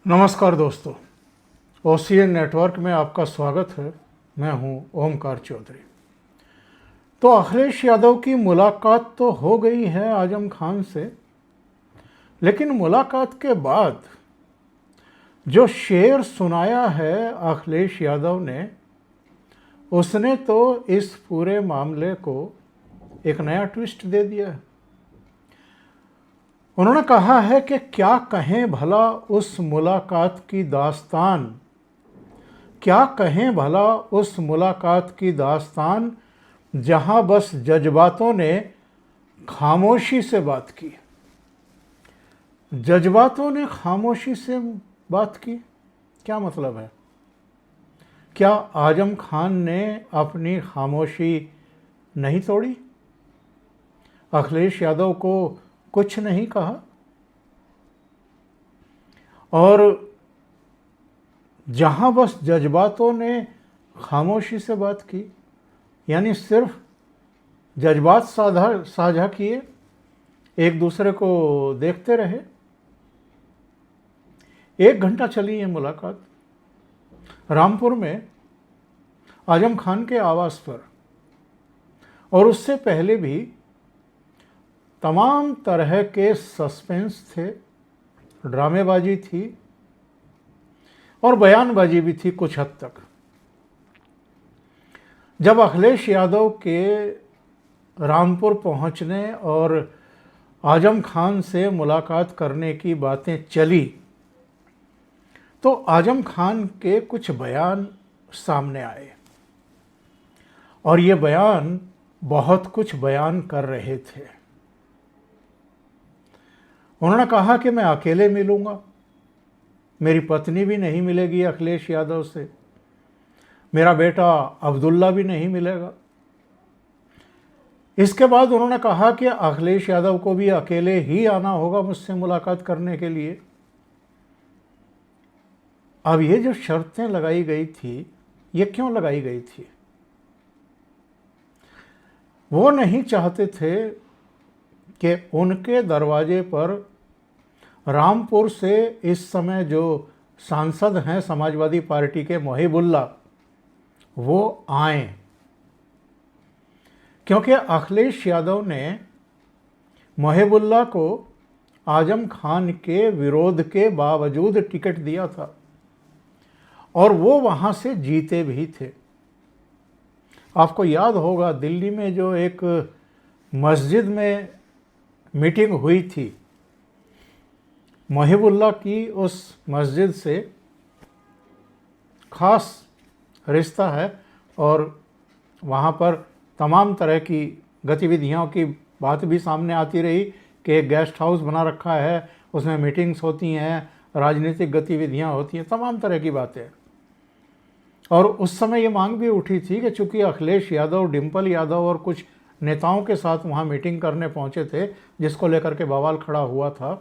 नमस्कार दोस्तों, OCN network में आपका स्वागत है। मैं हूं ओमकार चौधरी। तो अखिलेश यादव की मुलाकात तो हो गई है आजम खान से, लेकिन मुलाकात के बाद जो शेर सुनाया है अखिलेश यादव ने, उसने तो इस पूरे मामले को एक नया ट्विस्ट दे दिया है। उन्होंने कहा है कि क्या कहें भला उस मुलाकात की दास्तान, क्या कहें भला उस मुलाकात की दास्तान जहां बस जज्बातों ने खामोशी से बात की। जज्बातों ने खामोशी से बात की, क्या मतलब है? क्या आजम खान ने अपनी खामोशी नहीं तोड़ी? अखिलेश यादव को कुछ नहीं कहा? और जहां बस जज्बातों ने खामोशी से बात की, यानी सिर्फ जज्बात साझा किए, एक दूसरे को देखते रहे। 1 घंटा चली ये मुलाकात रामपुर में आजम खान के आवास पर, और उससे पहले भी तमाम तरह के सस्पेंस थे, ड्रामेबाजी थी और बयानबाजी भी थी कुछ हद तक। जब अखिलेश यादव के रामपुर पहुंचने और आजम खान से मुलाकात करने की बातें चली, तो आजम खान के कुछ बयान सामने आए, और ये बयान बहुत कुछ बयान कर रहे थे। उन्होंने कहा कि मैं अकेले मिलूंगा, मेरी पत्नी भी नहीं मिलेगी अखिलेश यादव से, मेरा बेटा अब्दुल्ला भी नहीं मिलेगा। इसके बाद उन्होंने कहा कि अखिलेश यादव को भी अकेले ही आना होगा मुझसे मुलाकात करने के लिए। अब ये जो शर्तें लगाई गई थी, ये क्यों लगाई गई थी? वो नहीं चाहते थे कि उनके दरवाजे पर रामपुर से इस समय जो सांसद हैं समाजवादी पार्टी के मोहिबुल्ला, वो आए, क्योंकि अखिलेश यादव ने मोहिबुल्ला को आजम खान के विरोध के बावजूद टिकट दिया था, और वो वहां से जीते भी थे। आपको याद होगा, दिल्ली में जो एक मस्जिद में मीटिंग हुई थी, मोहिबुल्ला की उस मस्जिद से खास रिश्ता है, और वहाँ पर तमाम तरह की गतिविधियों की बात भी सामने आती रही कि एक गेस्ट हाउस बना रखा है, उसमें मीटिंग्स होती हैं, राजनीतिक गतिविधियाँ होती हैं, तमाम तरह की बातें। और उस समय ये मांग भी उठी थी कि चूंकि अखिलेश यादव, डिम्पल यादव और कुछ नेताओं के साथ वहाँ मीटिंग करने पहुँचे थे, जिसको लेकर के बवाल खड़ा हुआ था,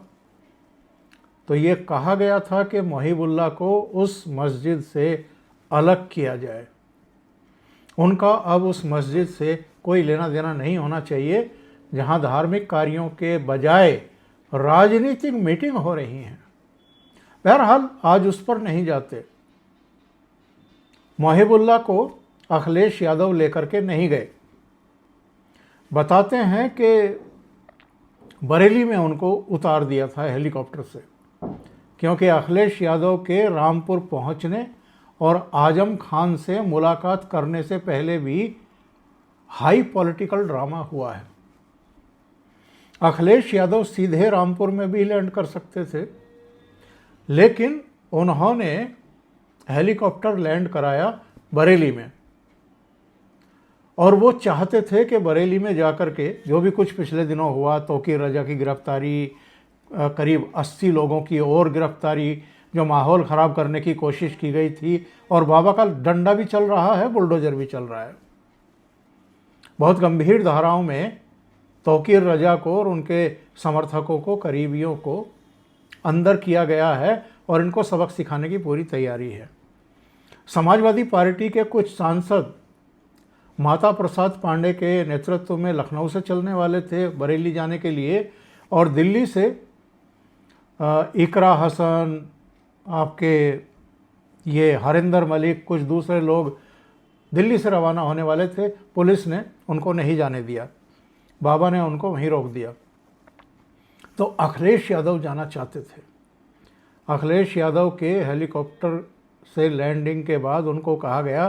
तो ये कहा गया था कि मोहिबुल्ला को उस मस्जिद से अलग किया जाए। उनका अब उस मस्जिद से कोई लेना देना नहीं होना चाहिए, जहां धार्मिक कार्यों के बजाय राजनीतिक मीटिंग हो रही हैं। बहरहाल आज उस पर नहीं जाते। मोहिबुल्ला को अखिलेश यादव लेकर के नहीं गए। बताते हैं कि बरेली में उनको उतार दिया था हेलीकॉप्टर से, क्योंकि अखिलेश यादव के रामपुर पहुंचने और आजम खान से मुलाकात करने से पहले भी हाई पॉलिटिकल ड्रामा हुआ है। अखिलेश यादव सीधे रामपुर में भी लैंड कर सकते थे, लेकिन उन्होंने हेलीकॉप्टर लैंड कराया बरेली में, और वो चाहते थे कि बरेली में जाकर के जो भी कुछ पिछले दिनों हुआ, तौकीर रजा की गिरफ्तारी, करीब 80 लोगों की और गिरफ्तारी, जो माहौल ख़राब करने की कोशिश की गई थी, और बाबा का डंडा भी चल रहा है, बुलडोजर भी चल रहा है। बहुत गंभीर धाराओं में तौकीर रजा को और उनके समर्थकों को, करीबियों को अंदर किया गया है, और इनको सबक सिखाने की पूरी तैयारी है। समाजवादी पार्टी के कुछ सांसद माता प्रसाद पांडे के नेतृत्व में लखनऊ से चलने वाले थे बरेली जाने के लिए, और दिल्ली से इकरा हसन, आपके ये हरिंदर मलिक, कुछ दूसरे लोग दिल्ली से रवाना होने वाले थे। पुलिस ने उनको नहीं जाने दिया, बाबा ने उनको वहीं रोक दिया। तो अखिलेश यादव जाना चाहते थे। अखिलेश यादव के हेलीकॉप्टर से लैंडिंग के बाद उनको कहा गया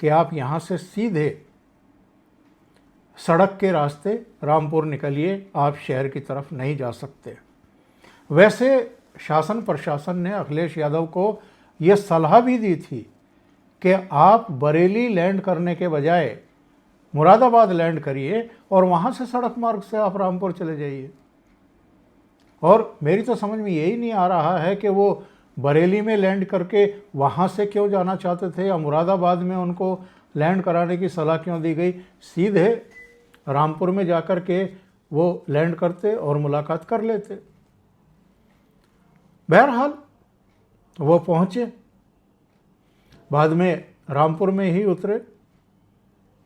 कि आप यहाँ से सीधे सड़क के रास्ते रामपुर निकलिए, आप शहर की तरफ नहीं जा सकते। वैसे शासन प्रशासन ने अखिलेश यादव को ये सलाह भी दी थी कि आप बरेली लैंड करने के बजाय मुरादाबाद लैंड करिए और वहाँ से सड़क मार्ग से आप रामपुर चले जाइए। और मेरी तो समझ में यही नहीं आ रहा है कि वो बरेली में लैंड करके वहाँ से क्यों जाना चाहते थे, या मुरादाबाद में उनको लैंड कराने की सलाह क्यों दी गई। सीधे रामपुर में जाकर के वो लैंड करते और मुलाकात कर लेते। बहरहाल वो पहुँचे, बाद में रामपुर में ही उतरे,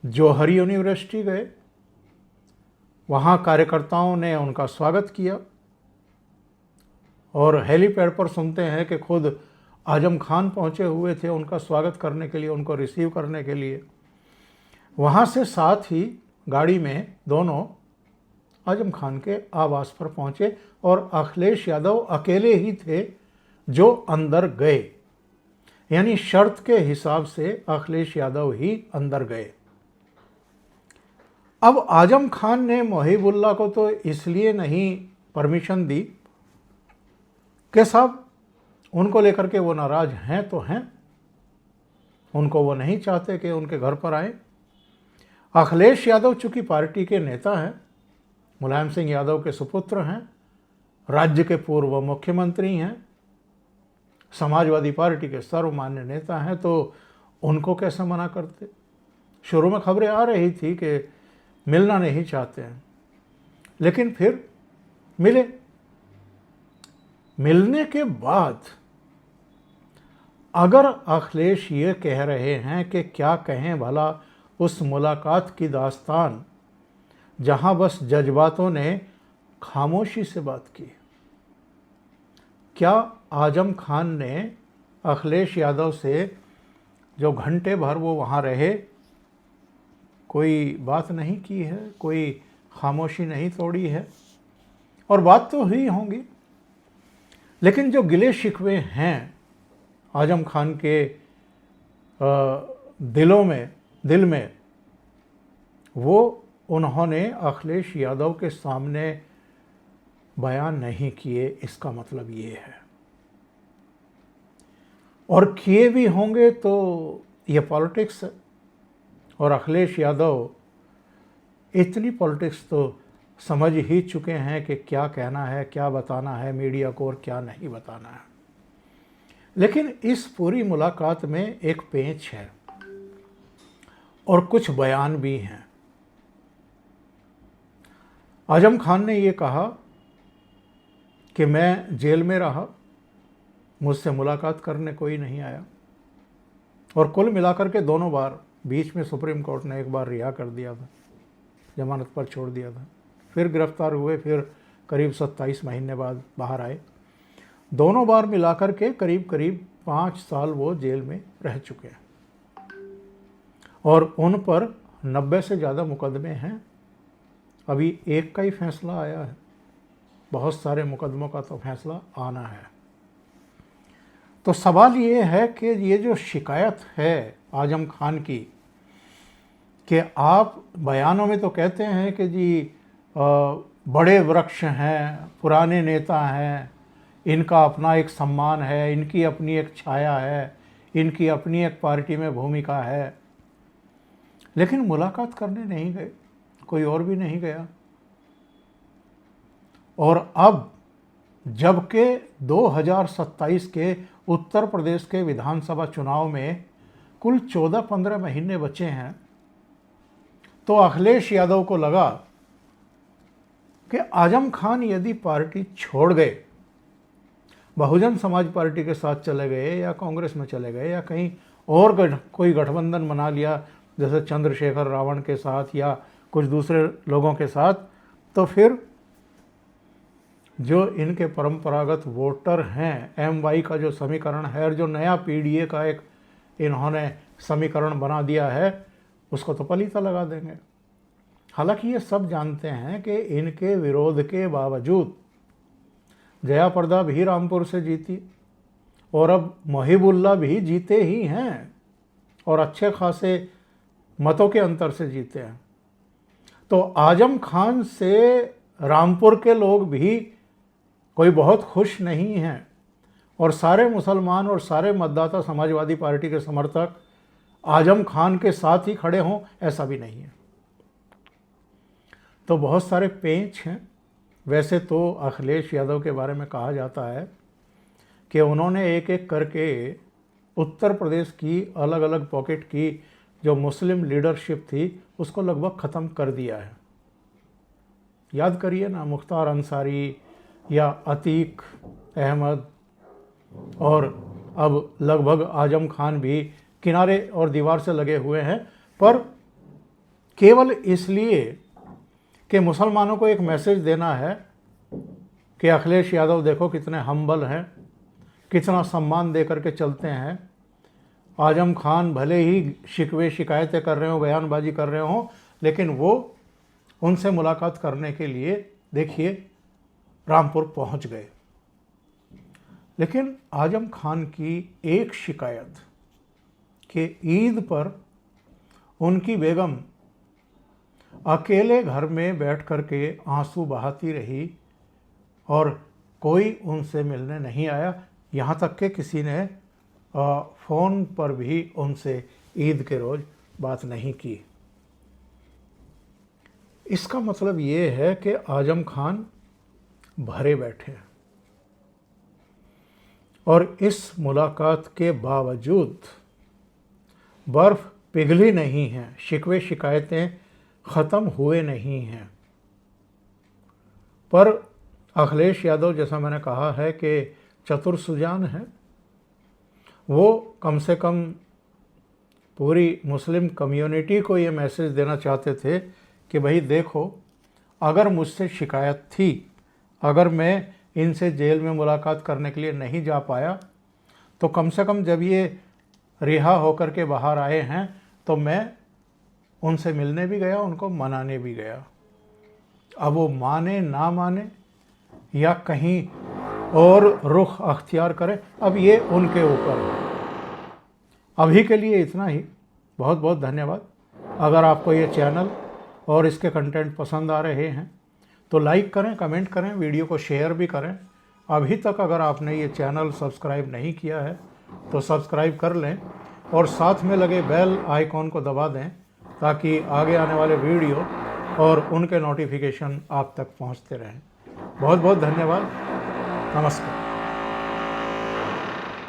जौहर यूनिवर्सिटी गए, वहाँ कार्यकर्ताओं ने उनका स्वागत किया। और हेलीपैड पर सुनते हैं कि खुद आजम खान पहुँचे हुए थे उनका स्वागत करने के लिए, उनको रिसीव करने के लिए। वहाँ से साथ ही गाड़ी में दोनों आजम खान के आवास पर पहुँचे और अखिलेश यादव अकेले ही थे जो अंदर गए, यानी शर्त के हिसाब से अखिलेश यादव ही अंदर गए। अब आजम खान ने मुहिबुल्लाह को तो इसलिए नहीं परमिशन दी कि साहब उनको लेकर के वो नाराज हैं तो हैं, उनको वो नहीं चाहते कि उनके घर पर आए। अखिलेश यादव चूंकि पार्टी के नेता हैं, मुलायम सिंह यादव के सुपुत्र हैं, राज्य के पूर्व मुख्यमंत्री हैं, समाजवादी पार्टी के सर्वमान्य नेता हैं, तो उनको कैसे मना करते। शुरू में खबरें आ रही थी कि मिलना नहीं चाहते हैं, लेकिन फिर मिले। मिलने के बाद अगर अखिलेश ये कह रहे हैं कि क्या कहें भला उस मुलाकात की दास्तान जहां बस जज्बातों ने खामोशी से बात की, क्या आजम खान ने अखिलेश यादव से जो घंटे भर वो वहाँ रहे कोई बात नहीं की है, कोई खामोशी नहीं तोड़ी है? और बात तो हुई होंगी, लेकिन जो गिले शिकवे हैं आजम खान के दिल में वो उन्होंने अखिलेश यादव के सामने बयान नहीं किए। इसका मतलब ये है, और किए भी होंगे तो ये पॉलिटिक्स है, और अखिलेश यादव इतनी पॉलिटिक्स तो समझ ही चुके हैं कि क्या कहना है, क्या बताना है मीडिया को और क्या नहीं बताना है। लेकिन इस पूरी मुलाकात में एक पेंच है और कुछ बयान भी हैं। आजम खान ने ये कहा कि मैं जेल में रहा, मुझसे मुलाकात करने कोई नहीं आया, और कुल मिलाकर के दोनों बार, बीच में सुप्रीम कोर्ट ने एक बार रिहा कर दिया था, जमानत पर छोड़ दिया था, फिर गिरफ्तार हुए, फिर करीब 27 महीने बाद बाहर आए। दोनों बार मिलाकर के करीब 5 साल वो जेल में रह चुके हैं, और उन पर 90 से ज़्यादा मुकदमे हैं। अभी एक का ही फैसला आया है, बहुत सारे मुकदमों का तो फैसला आना है। तो सवाल ये है कि ये जो शिकायत है आजम खान की कि आप बयानों में तो कहते हैं कि जी बड़े वृक्ष हैं, पुराने नेता हैं, इनका अपना एक सम्मान है, इनकी अपनी एक छाया है, इनकी अपनी एक पार्टी में भूमिका है, लेकिन मुलाकात करने नहीं गए, कोई और भी नहीं गया। और अब जबकि 2027 के उत्तर प्रदेश के विधानसभा चुनाव में कुल 14-15 महीने बचे हैं, तो अखिलेश यादव को लगा कि आजम खान यदि पार्टी छोड़ गए, बहुजन समाज पार्टी के साथ चले गए या कांग्रेस में चले गए या कहीं और कोई गठबंधन बना लिया, जैसे चंद्रशेखर रावण के साथ या कुछ दूसरे लोगों के साथ, तो फिर जो इनके परंपरागत वोटर हैं, MY का जो समीकरण है और जो नया PDA का एक इन्होंने समीकरण बना दिया है, उसको तो पलीता लगा देंगे। हालांकि ये सब जानते हैं कि इनके विरोध के बावजूद जया प्रदा भी रामपुर से जीती और अब मुहिबुल्लाह भी जीते ही हैं और अच्छे खासे मतों के अंतर से जीते हैं। तो आजम खान से रामपुर के लोग भी कोई बहुत खुश नहीं हैं और सारे मुसलमान और सारे मतदाता समाजवादी पार्टी के समर्थक आजम खान के साथ ही खड़े हों, ऐसा भी नहीं है। तो बहुत सारे पेंच हैं। वैसे तो अखिलेश यादव के बारे में कहा जाता है कि उन्होंने एक एक करके उत्तर प्रदेश की अलग अलग पॉकेट की जो मुस्लिम लीडरशिप थी उसको लगभग ख़त्म कर दिया है। याद करिए ना, मुख्तार अंसारी या अतीक अहमद और अब लगभग आजम खान भी किनारे और दीवार से लगे हुए हैं, पर केवल इसलिए कि मुसलमानों को एक मैसेज देना है कि अखिलेश यादव देखो कितने हम्बल हैं, कितना सम्मान दे करके चलते हैं। आजम खान भले ही शिकवे शिकायतें कर रहे हो, बयानबाजी कर रहे हो, लेकिन वो उनसे मुलाकात करने के लिए देखिए रामपुर पहुंच गए। लेकिन आजम खान की एक शिकायत कि ईद पर उनकी बेगम अकेले घर में बैठ कर के आंसू बहाती रही और कोई उनसे मिलने नहीं आया, यहाँ तक कि किसी ने फ़ोन पर भी उनसे ईद के रोज़ बात नहीं की। इसका मतलब ये है कि आजम खान भरे बैठे हैं और इस मुलाकात के बावजूद बर्फ़ पिघली नहीं है, शिकवे शिकायतें ख़त्म हुए नहीं हैं। पर अखिलेश यादव, जैसा मैंने कहा है कि चतुर सुजान है, वो कम से कम पूरी मुस्लिम कम्युनिटी को ये मैसेज देना चाहते थे कि भाई देखो, अगर मुझसे शिकायत थी, अगर मैं इनसे जेल में मुलाकात करने के लिए नहीं जा पाया, तो कम से कम जब ये रिहा होकर के बाहर आए हैं तो मैं उनसे मिलने भी गया, उनको मनाने भी गया। अब वो माने ना माने या कहीं और रुख अख्तियार करें, अब ये उनके ऊपर है। अभी के लिए इतना ही। बहुत बहुत धन्यवाद। अगर आपको ये चैनल और इसके कंटेंट पसंद आ रहे हैं तो लाइक करें, कमेंट करें, वीडियो को शेयर भी करें। अभी तक अगर आपने ये चैनल सब्सक्राइब नहीं किया है तो सब्सक्राइब कर लें और साथ में लगे बेल आइकॉन को दबा दें ताकि आगे आने वाले वीडियो और उनके नोटिफिकेशन आप तक पहुंचते रहें। बहुत बहुत धन्यवाद। नमस्कार।